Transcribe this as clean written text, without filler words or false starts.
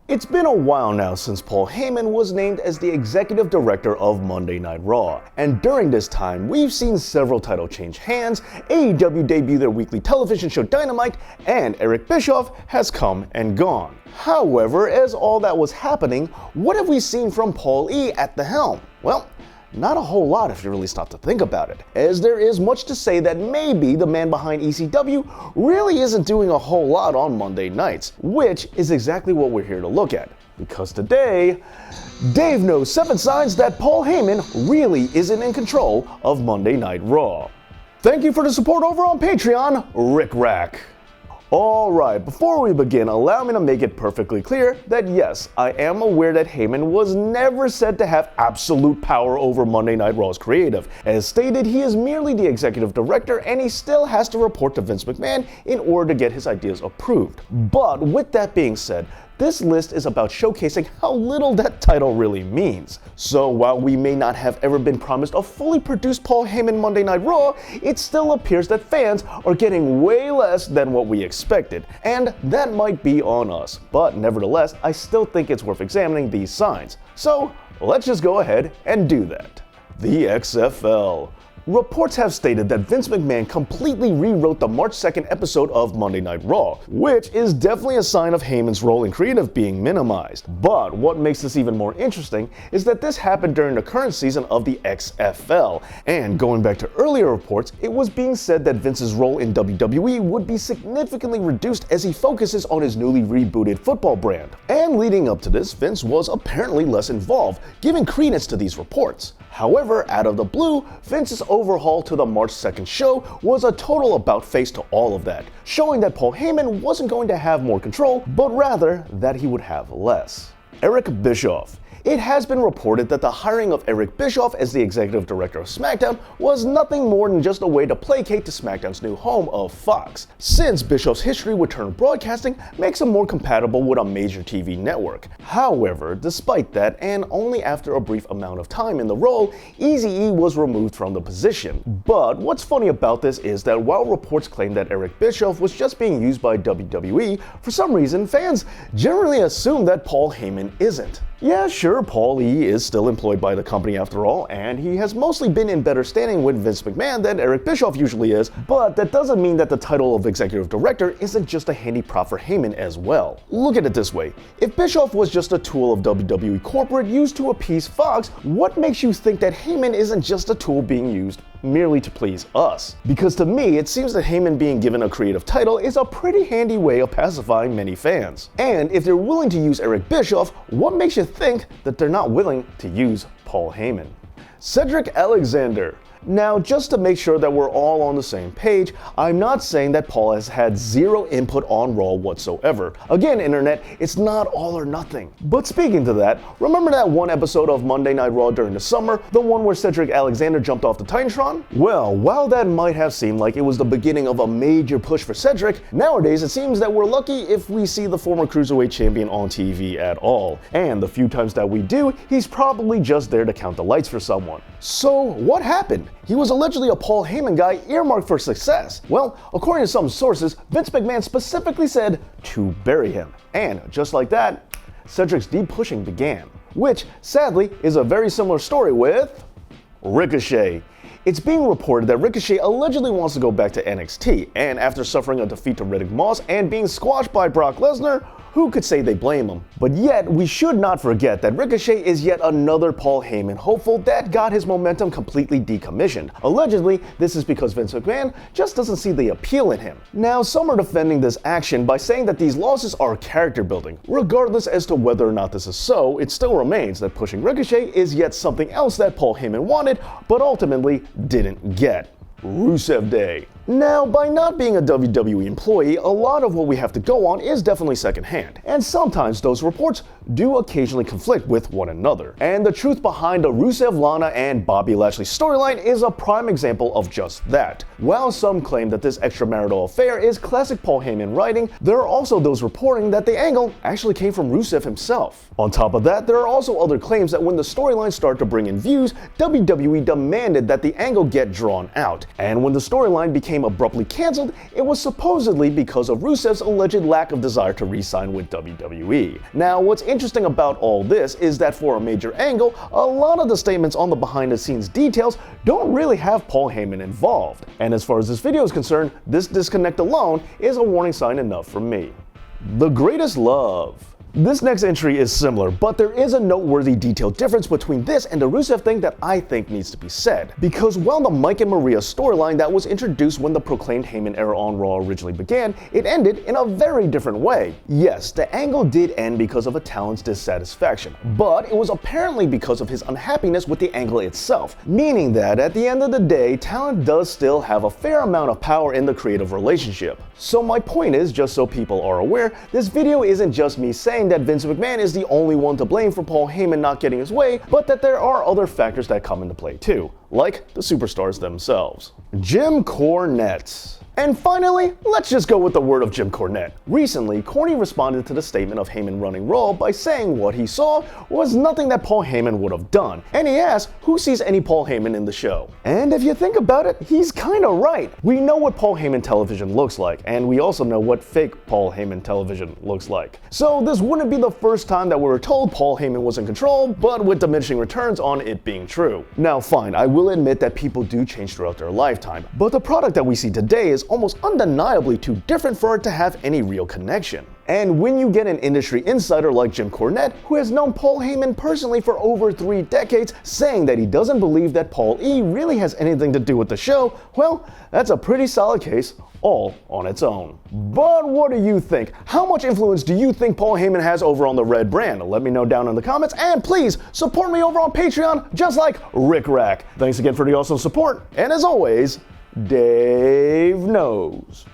It's been a while now since Paul Heyman was named as the executive director of Monday Night Raw, and during this time we've seen several titles change hands, AEW debut their weekly television show Dynamite, and Eric Bischoff has come and gone. However, as all that was happening, what have we seen from Paul E at the helm? Well, not a whole lot if you really stop to think about it, as there is much to say that maybe the man behind ECW really isn't doing a whole lot on Monday nights, which is exactly what we're here to look at. Because today, Dave knows 7 signs that Paul Heyman really isn't in control of Monday Night Raw. Thank you for the support over on Patreon, Rick Rack. Alright, before we begin, allow me to make it perfectly clear that yes, I am aware that Heyman was never said to have absolute power over Monday Night Raw's creative. As stated, he is merely the executive director and he still has to report to Vince McMahon in order to get his ideas approved. But with that being said, this list is about showcasing how little that title really means. So while we may not have ever been promised a fully produced Paul Heyman Monday Night Raw, it still appears that fans are getting way less than what we expected, and that might be on us. But nevertheless, I still think it's worth examining these signs. So let's just go ahead and do that. The XFL. Reports have stated that Vince McMahon completely rewrote the March 2nd episode of Monday Night Raw, which is definitely a sign of Heyman's role in creative being minimized. But what makes this even more interesting is that this happened during the current season of the XFL, and going back to earlier reports, it was being said that Vince's role in WWE would be significantly reduced as he focuses on his newly rebooted football brand. And leading up to this, Vince was apparently less involved, giving credence to these reports. However, out of the blue, Vince's overhaul to the March 2nd show was a total about-face to all of that, showing that Paul Heyman wasn't going to have more control, but rather that he would have less. Eric Bischoff. It has been reported that the hiring of Eric Bischoff as the executive director of SmackDown was nothing more than just a way to placate to SmackDown's new home of Fox, since Bischoff's history with Turner Broadcasting makes him more compatible with a major TV network. However, despite that, and only after a brief amount of time in the role, Eazy-E was removed from the position. But what's funny about this is that while reports claim that Eric Bischoff was just being used by WWE, for some reason fans generally assume that Paul Heyman isn't. Yeah, sure, Paul E is still employed by the company after all, and he has mostly been in better standing with Vince McMahon than Eric Bischoff usually is, but that doesn't mean that the title of executive director isn't just a handy prop for Heyman as well. Look at it this way, if Bischoff was just a tool of WWE corporate used to appease Fox, what makes you think that Heyman isn't just a tool being used merely to please us? Because to me, it seems that Heyman being given a creative title is a pretty handy way of pacifying many fans. And if they're willing to use Eric Bischoff, what makes you think that they're not willing to use Paul Heyman? Cedric Alexander. Now, just to make sure that we're all on the same page, I'm not saying that Paul has had zero input on Raw whatsoever. Again, internet, it's not all or nothing. But speaking to that, remember that one episode of Monday Night Raw during the summer, the one where Cedric Alexander jumped off the Titantron? Well, while that might have seemed like it was the beginning of a major push for Cedric, nowadays it seems that we're lucky if we see the former Cruiserweight champion on TV at all. And the few times that we do, he's probably just there to count the lights for someone. So, what happened? He was allegedly a Paul Heyman guy earmarked for success. Well, according to some sources, Vince McMahon specifically said to bury him. And just like that, Cedric's deep pushing began. Which, sadly, is a very similar story with Ricochet. It's being reported that Ricochet allegedly wants to go back to NXT, and after suffering a defeat to Riddick Moss and being squashed by Brock Lesnar, who could say they blame him? But yet, we should not forget that Ricochet is yet another Paul Heyman hopeful that got his momentum completely decommissioned. Allegedly, this is because Vince McMahon just doesn't see the appeal in him. Now, some are defending this action by saying that these losses are character building. Regardless as to whether or not this is so, it still remains that pushing Ricochet is yet something else that Paul Heyman wanted, but ultimately didn't get. Rusev Day. Now, by not being a WWE employee, a lot of what we have to go on is definitely secondhand, and sometimes those reports do occasionally conflict with one another. And the truth behind the Rusev, Lana, and Bobby Lashley storyline is a prime example of just that. While some claim that this extramarital affair is classic Paul Heyman writing, there are also those reporting that the angle actually came from Rusev himself. On top of that, there are also other claims that when the storyline started to bring in views, WWE demanded that the angle get drawn out, and when the storyline became became abruptly cancelled, it was supposedly because of Rusev's alleged lack of desire to re-sign with WWE. Now, what's interesting about all this is that for a major angle, a lot of the statements on the behind-the-scenes details don't really have Paul Heyman involved. And as far as this video is concerned, this disconnect alone is a warning sign enough for me. The greatest love. This next entry is similar, but there is a noteworthy detail difference between this and the Rusev thing that I think needs to be said. Because while the Mike and Maria storyline that was introduced when the proclaimed Heyman era on Raw originally began, it ended in a very different way. Yes, the angle did end because of a talent's dissatisfaction, but it was apparently because of his unhappiness with the angle itself, meaning that at the end of the day, talent does still have a fair amount of power in the creative relationship. So my point is, just so people are aware, this video isn't just me saying that Vince McMahon is the only one to blame for Paul Heyman not getting his way, but that there are other factors that come into play too, like the superstars themselves. Jim Cornette. And finally, let's just go with the word of Jim Cornette. Recently, Corny responded to the statement of Heyman running Raw by saying what he saw was nothing that Paul Heyman would have done, and he asked who sees any Paul Heyman in the show. And if you think about it, he's kinda right. We know what Paul Heyman television looks like, and we also know what fake Paul Heyman television looks like. So this wouldn't be the first time that we were told Paul Heyman was in control, but with diminishing returns on it being true. Now fine, I will admit that people do change throughout their lifetime, but the product that we see today is almost undeniably too different for it to have any real connection. And when you get an industry insider like Jim Cornette, who has known Paul Heyman personally for over 3 decades, saying that he doesn't believe that Paul E really has anything to do with the show, well, that's a pretty solid case all on its own. But what do you think? How much influence do you think Paul Heyman has over on the Red brand? Let me know down in the comments, and please support me over on Patreon just like Rick Rack. Thanks again for the awesome support, and as always, Dave knows.